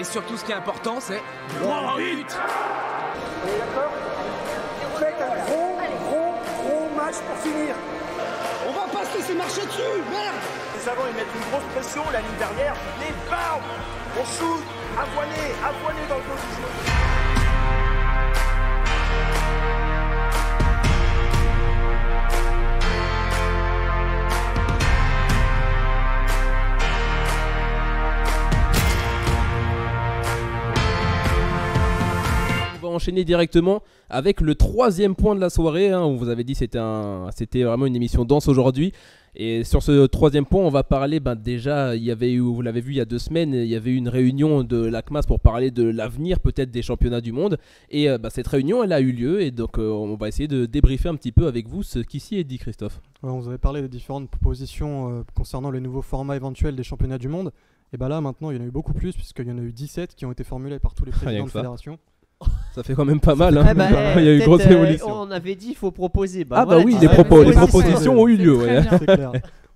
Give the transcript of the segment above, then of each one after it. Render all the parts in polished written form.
Et surtout, ce qui est important, c'est... Droit au but. On est d'accord? Faites un gros match pour finir. On va pas se laisser marcher dessus, merde! Les avants, ils mettent une grosse pression, la ligne derrière, les bam! On shoot, avoiné dans le dos du jeu. On va enchaîner directement avec le troisième point de la soirée. On vous avait dit que c'était vraiment une émission dense aujourd'hui. Et sur ce troisième point, on va parler, déjà, il y avait eu, vous l'avez vu il y a 2 semaines, il y avait eu une réunion de l'ACMAS pour parler de l'avenir peut-être des championnats du monde. Et cette réunion, elle a eu lieu et donc on va essayer de débriefer un petit peu avec vous ce qui s'y est dit, Christophe. Ouais, on vous avait parlé des différentes propositions concernant les nouveaux formats éventuels des championnats du monde. Et là maintenant, il y en a eu beaucoup plus puisqu'il y en a eu 17 qui ont été formulés par tous les présidents de fédération. Ça fait quand même pas mal, hein. Il y a eu une grosse évolution. On avait dit il faut proposer. Oui, les propositions ont eu lieu. Ouais. C'est clair.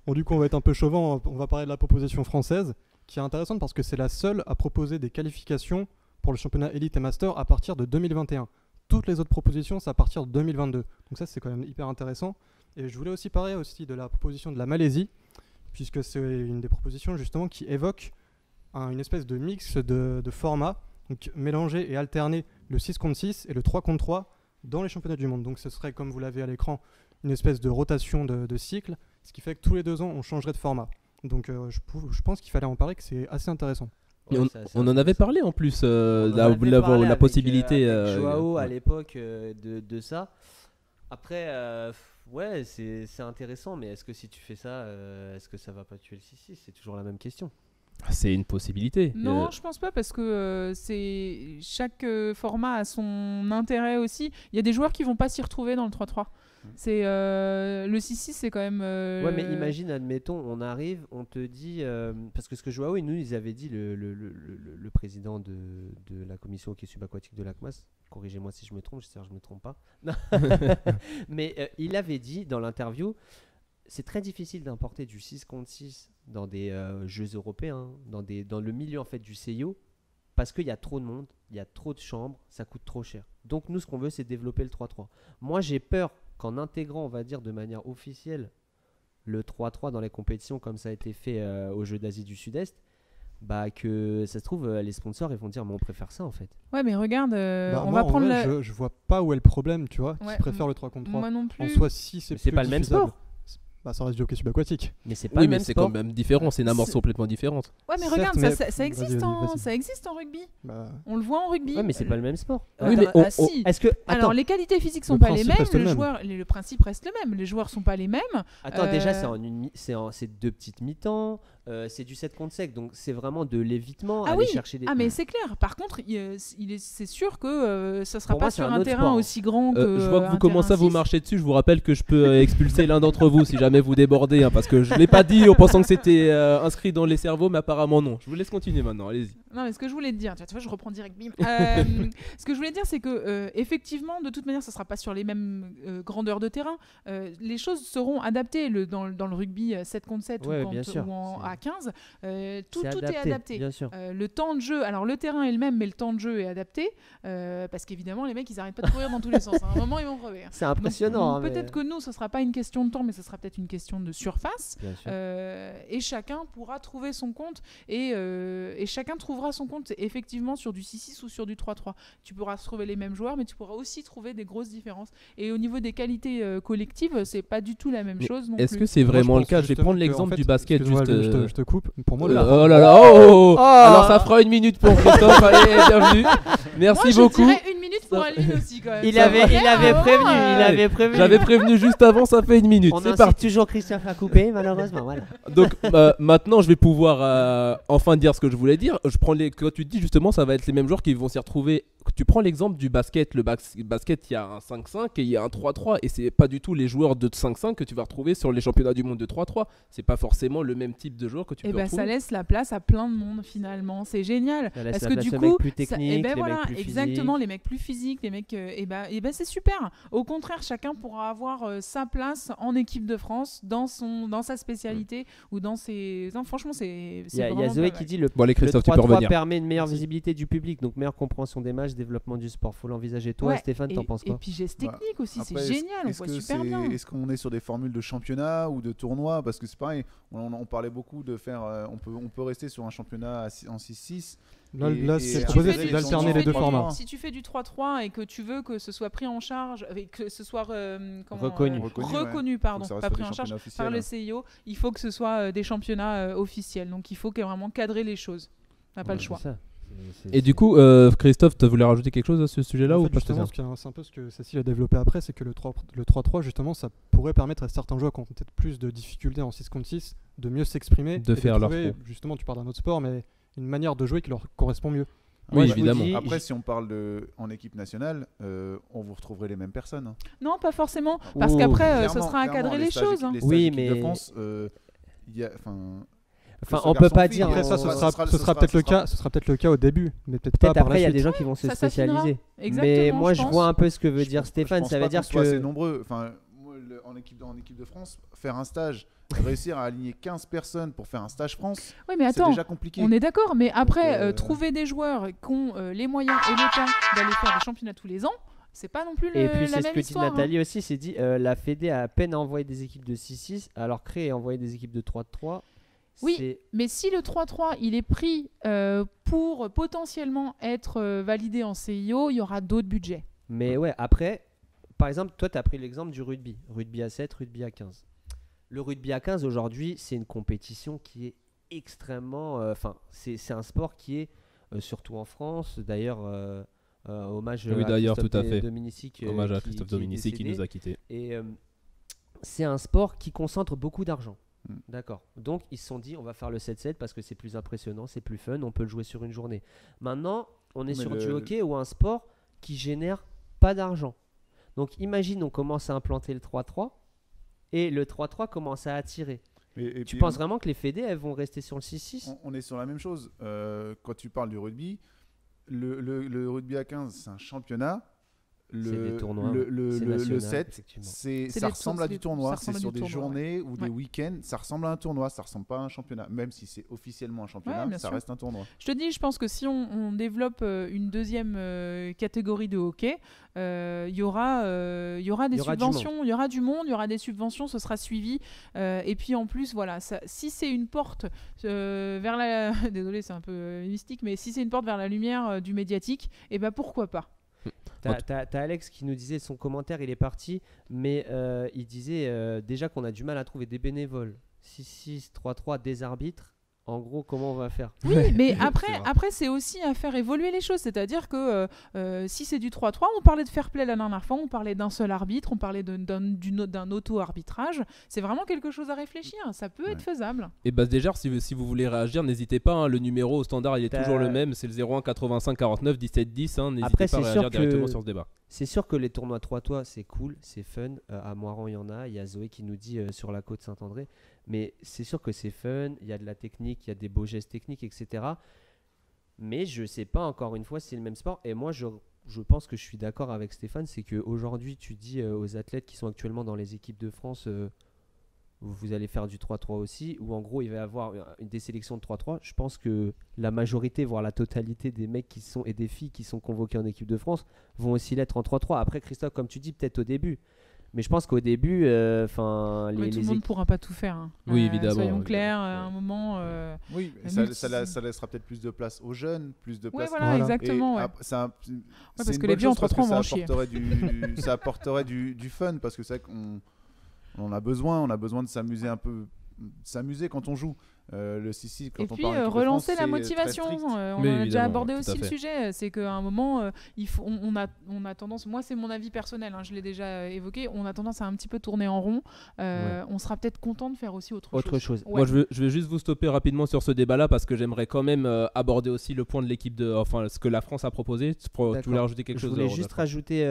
Bon, du coup, on va être un peu chauvin. On va parler de la proposition française qui est intéressante parce que c'est la seule à proposer des qualifications pour le championnat élite et master à partir de 2021. Toutes les autres propositions, c'est à partir de 2022. Donc ça, c'est quand même hyper intéressant. Et je voulais aussi parler de la proposition de la Malaisie puisque c'est une des propositions justement qui évoque une espèce de mix de formats. Donc mélanger et alterner le 6 contre 6 et le 3 contre 3 dans les championnats du monde. Donc ce serait, comme vous l'avez à l'écran, une espèce de rotation de cycle, ce qui fait que tous les 2 ans, on changerait de format. Donc je pense qu'il fallait en parler, que c'est assez intéressant. Ouais, on en avait parlé en plus, la possibilité. Avec Joao à l'époque de ça. Après, c'est intéressant, mais est-ce que si tu fais ça, est-ce que ça va pas tuer le 6-6 ? C'est toujours la même question. C'est une possibilité. Non, je pense pas parce que chaque format a son intérêt aussi. Il y a des joueurs qui vont pas s'y retrouver dans le 3-3. C'est le 6-6, c'est quand même. Ouais, mais imagine, admettons, on arrive, on te dit parce que ce que Joao et nous, ils avaient dit le président de la commission hockey subaquatique de l'ACMAS. Corrigez-moi si je me trompe, j'espère que je me trompe pas. Mais il avait dit dans l'interview. C'est très difficile d'importer du 6 contre 6 dans des jeux européens, dans le milieu en fait du CIO, parce qu'il y a trop de monde, il y a trop de chambres, ça coûte trop cher. Donc nous, ce qu'on veut, c'est développer le 3-3. Moi, j'ai peur qu'en intégrant, on va dire de manière officielle, le 3-3 dans les compétitions, comme ça a été fait aux Jeux d'Asie du Sud-Est, que ça se trouve, les sponsors, ils vont dire, mais on préfère ça en fait. Ouais, mais regarde, on moi, va prendre je vois pas où est le problème, tu vois, qui préfère le 3 contre 3. Moi non plus. En soi, si c'est pas le même sport. Ça reste du hockey subaquatique. Mais c'est pas le même c'est sport. quand même différent, c'est une amorce complètement différente. Ouais, mais certes, regarde, mais ça existe ça existe en rugby. On le voit en rugby. Ouais, mais c'est pas le même sport. Oui, mais si. Alors les qualités physiques sont pas les mêmes, le principe reste le même, les joueurs sont pas les mêmes. Attends, déjà c'est 2 petites mi-temps, c'est du 7 contre 7, donc c'est vraiment de l'évitement, aller chercher des... Ah mais c'est clair, par contre c'est sûr que ça sera Pour pas moi, sur un un autre terrain sport. aussi grand que je vois que vous commencez à vous marcher dessus, je vous rappelle que je peux expulser l'un d'entre vous si jamais vous débordez, parce que je l'ai pas dit en pensant que c'était inscrit dans les cerveaux, mais apparemment non. Je vous laisse continuer maintenant, allez-y. Non, mais ce que je voulais te dire, tu vois, je reprends direct, bim. Ce que je voulais dire, c'est que effectivement, de toute manière, ça sera pas sur les mêmes grandeurs de terrain. Les choses seront adaptées dans le rugby 7 contre 7 ou en A15. Tout est adapté. Bien sûr. Le temps de jeu, alors le terrain est le même, mais le temps de jeu est adapté parce qu'évidemment, les mecs, ils arrêtent pas de courir dans tous les sens. À un moment, ils vont crever. C'est impressionnant. Donc, peut-être que nous, ce sera pas une question de temps, mais ce sera peut-être une question de surface. Et chacun pourra trouver son compte et chacun trouvera son compte effectivement sur du 6-6 ou sur du 3-3. Tu pourras trouver les mêmes joueurs, mais tu pourras aussi trouver des grosses différences. Et au niveau des qualités collectives, c'est pas du tout la même chose. Est-ce que c'est vraiment le cas? Je vais prendre l'exemple du basket. Je te coupe. Pour moi, oh là là, alors ça fera 1 minute pour Christophe. Allez, bienvenue. Merci beaucoup. Moi, je dirais 1 minute pour Aline aussi quand même. Il avait prévenu. J'avais prévenu juste avant, ça fait 1 minute. C'est parti. Toujours Christophe à couper, malheureusement. Voilà. Donc maintenant, je vais pouvoir enfin dire ce que je voulais dire. Quand tu te dis justement, ça va être les mêmes joueurs qui vont s'y retrouver tu prends l'exemple du basket. Le basket, il y a un 5-5 et il y a un 3-3. Et c'est pas du tout les joueurs de 5-5 que tu vas retrouver sur les championnats du monde de 3-3. C'est pas forcément le même type de joueur que tu peux retrouver. Ça laisse la place à plein de monde finalement. C'est génial. Ça laisse Parce la que place du aux coup, mecs plus techniques, les mecs plus exactement, physiques. les mecs plus physiques, les mecs. C'est super. Au contraire, chacun pourra avoir sa place en équipe de France, dans sa spécialité ou dans ses. Non, franchement, c'est Il y a vraiment Zoé pas qui mal. dit le Bon, allez, Christophe, tu peux 3-3 revenir. permet une meilleure visibilité du public, donc meilleure compréhension des matchs, développement du sport. Faut l'envisager. Toi, Ouais, Stéphane, t'en penses Et quoi? puis geste technique aussi, c'est Après, génial, on est-ce voit que super bien. Est-ce qu'on est sur des formules de championnat ou de tournoi? Parce que c'est pareil, on parlait beaucoup de faire. On peut rester sur un championnat en 6-6. Là, Et c'est si proposé, tu fais c'est du- d'alterner si tu les fais deux du- formats. Si tu fais du 3-3 et que tu veux que ce soit pris en charge, que ce soit Reconnu. reconnu, pardon, Faut que ça pas reste pris des en charge championnats par le officiels. CIO, il faut que ce soit des championnats officiels. Donc il faut vraiment cadrer les choses. On n'a pas le choix. C'est ça. Et du coup, Christophe, tu voulais rajouter quelque chose à ce sujet-là En ou fait, pas justement, spécialement c'est un peu ce que Cécile a développé après, c'est que le 3-3, justement, ça pourrait permettre à certains joueurs qui ont peut-être plus de difficultés en 6 contre 6 de mieux s'exprimer. De et faire leur trouver, trou. justement, tu parles d'un autre sport, mais une manière de jouer qui leur correspond mieux. Oui, je vous évidemment. dis, Après, si on parle en équipe nationale, on vous retrouverait les mêmes personnes. hein. Non, pas forcément, parce Ouh. qu'après, ce Clairement, sera à clairement, cadrer les stages choses. hein. les stages Oui, d'équipe de mais- France, il y a- Enfin, ce on peut garçon pas fille, dire. Après, ça, on- ce ce sera sera peut-être le ce sera- cas. Ce sera peut-être le cas au début, mais peut-être pas Peut-être par après, la il y a suite. des gens qui vont se Ça s'affinera. spécialiser. Exactement, Mais moi, je je pense. vois un peu ce que veut Je dire pense- Stéphane. je pense Ça pas veut dire qu'on soit assez que. nombreux. Enfin, moi, en équipe de France, faire un stage, réussir à aligner 15 personnes pour faire un stage France, Oui, mais c'est attends, déjà compliqué. on est d'accord, mais après, Donc, trouver des joueurs qui ont les moyens et le temps d'aller faire des championnats tous les ans, c'est pas non plus Et puis, la c'est ce même que dit histoire. hein. Nathalie aussi. C'est dit la Fédé a à peine à envoyer des équipes de 6-6, alors créer et envoyer des équipes de 3-3. Oui. c'est- Mais si le 3-3 il est pris pour potentiellement être validé en CIO, il y aura d'autres budgets. Mais ouais, après, par exemple, toi, tu as pris l'exemple du rugby. Rugby à 7, rugby à 15. Le rugby à 15, aujourd'hui, c'est une compétition qui est extrêmement. Enfin, c'est un sport qui est, surtout en France, d'ailleurs, hommage Oui, à d'ailleurs, Christophe tout à fait. Dominici, Hommage à qui- Christophe qui est Dominici qui décédé. nous a quittés. Et c'est un sport qui concentre beaucoup d'argent. Mm. D'accord. Donc ils se sont dit on va faire le 7-7 parce que c'est plus impressionnant, c'est plus fun, on peut le jouer sur une journée. Maintenant, on est Mais sur le- du hockey ou un sport qui génère pas d'argent. Donc imagine on commence à implanter le 3-3 et le 3-3 commence à attirer. Et Tu puis, penses vraiment que les fédés elles vont rester sur le 6-6? on est sur la même chose. Quand tu parles du rugby, le rugby à 15, c'est un championnat. C'est des tournois, Le, ouais. le, C'est le, le national, 7, effectivement. C'est ça des ressemble tours- à c'est du des- tournoi. ça C'est ressemble à sur du des tournoi, journées ou des Ouais. week-ends. Ça ressemble à un tournoi. Ça ressemble pas à un championnat. Même si c'est officiellement un championnat, Ouais, bien ça sûr. reste un tournoi. Je te dis, je pense que si on développe une deuxième catégorie de hockey, il y aura des Il y aura du subventions, il y aura du monde, il y aura des subventions, ce sera suivi. Et puis en plus, voilà, si c'est une porte vers la... Désolé, c'est un peu mystique, mais si c'est une porte vers la lumière du médiatique, et ben pourquoi pas. T'as Alex qui nous disait son commentaire, il est parti, mais il disait déjà qu'on a du mal à trouver des bénévoles. 6-6, 3-3, des arbitres. En gros, comment on va faire? Oui, mais C'est vrai. après c'est aussi à faire évoluer les choses. C'est-à-dire que si c'est du 3-3, on parlait de fair play la dernière fois, on parlait d'un seul arbitre, on parlait d'un auto-arbitrage. C'est vraiment quelque chose à réfléchir. Ça peut être faisable. Et bah déjà, si vous voulez réagir, n'hésitez pas. Hein, le numéro au standard, il est T'as- toujours le même. C'est le 01 85 49 17 10. Hein, n'hésitez Après, pas à c'est réagir sûr que- directement sur ce débat. C'est sûr que les tournois 3-3, c'est cool, c'est fun. À Moiran, il y en a. Il y a Zoé qui nous dit sur la côte Saint-André. Mais c'est sûr que c'est fun. Il y a de la technique, il y a des beaux gestes techniques, etc. Mais je sais pas, encore une fois, si c'est le même sport. Et moi, je pense que je suis d'accord avec Stéphane. C'est qu'aujourd'hui, tu dis aux athlètes qui sont actuellement dans les équipes de France, vous allez faire du 3-3 aussi. Ou en gros, il va y avoir des sélections de 3-3. Je pense que la majorité, voire la totalité des mecs qui sont, et des filles qui sont convoqués en équipe de France vont aussi l'être en 3-3. Après, Christophe, comme tu dis, peut-être au début. Mais je pense qu'au début, Mais tout le monde ne pourra pas tout faire. hein. Oui, évidemment, Soyons évidemment. clairs, à un moment. Oui, la ça, multi- ça laissera peut-être plus de place aux jeunes, plus de Ouais, place. voilà, Voilà. exactement. ouais. C'est parce une que les bonne vieux en chose parce 3-3 que vont en chier. ça apporterait du fun parce que c'est vrai qu'on on en a besoin de s'amuser un peu, s'amuser quand on joue. le 6-6 quand et on puis parle en équipe de relancer France, la c'est motivation. très strict. On Mais en a déjà évidemment, abordé tout à aussi le fait. sujet. C'est qu'à un moment, on a tendance, moi c'est mon avis personnel, hein, je l'ai déjà évoqué, on a tendance à un petit peu tourner en rond. On sera peut-être content de faire aussi autre chose. Ouais. Moi, je vais juste vous stopper rapidement sur ce débat-là parce que j'aimerais quand même aborder aussi le point de l'équipe enfin ce que la France a proposé. Tu voulais rajouter quelque chose? Je voulais juste rajouter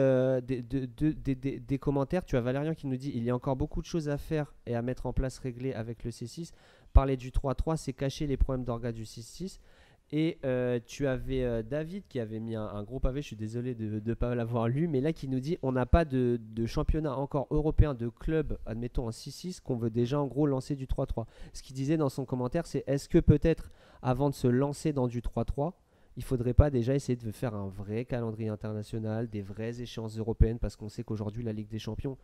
des commentaires. Tu as Valérian qui nous dit il y a encore beaucoup de choses à faire et à mettre en place réglées avec le C6. Parler du 3-3, c'est cacher les problèmes d'orga du 6-6. Et tu avais David qui avait mis un gros pavé, je suis désolé de ne pas l'avoir lu, mais là qui nous dit on n'a pas de championnat encore européen de club, admettons en 6-6, qu'on veut déjà en gros lancer du 3-3. Ce qu'il disait dans son commentaire, c'est est-ce que peut-être avant de se lancer dans du 3-3, il ne faudrait pas déjà essayer de faire un vrai calendrier international, des vraies échéances européennes, parce qu'on sait qu'aujourd'hui la Ligue des Champions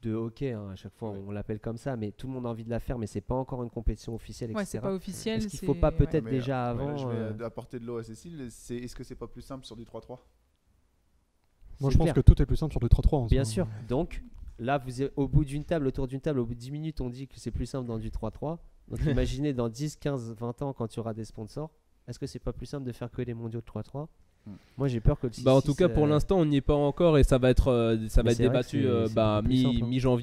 de hockey, hein, à chaque fois on l'appelle comme ça, mais tout le monde a envie de la faire, mais c'est pas encore une compétition officielle, etc. Ouais, c'est pas officiel. Est-ce qu'il faut pas peut-être Mais, déjà avant je vais apporter de l'eau à Cécile. Est-ce que c'est pas plus simple sur du 3-3? Moi, je pense que tout est plus simple sur du 3-3. Bien sûr. Donc, là, vous êtes au bout d'une table, autour d'une table, au bout de 10 minutes, on dit que c'est plus simple dans du 3-3. Donc, imaginez dans 10, 15, 20 ans, quand tu auras des sponsors, est-ce que c'est pas plus simple de faire que les mondiaux de 3-3 ? Moi, j'ai peur que le 6-6... en tout cas, pour l'instant, on n'y est pas encore et ça va être c'est vrai débattu que c'est beaucoup plus simple, hein. mi-janvier.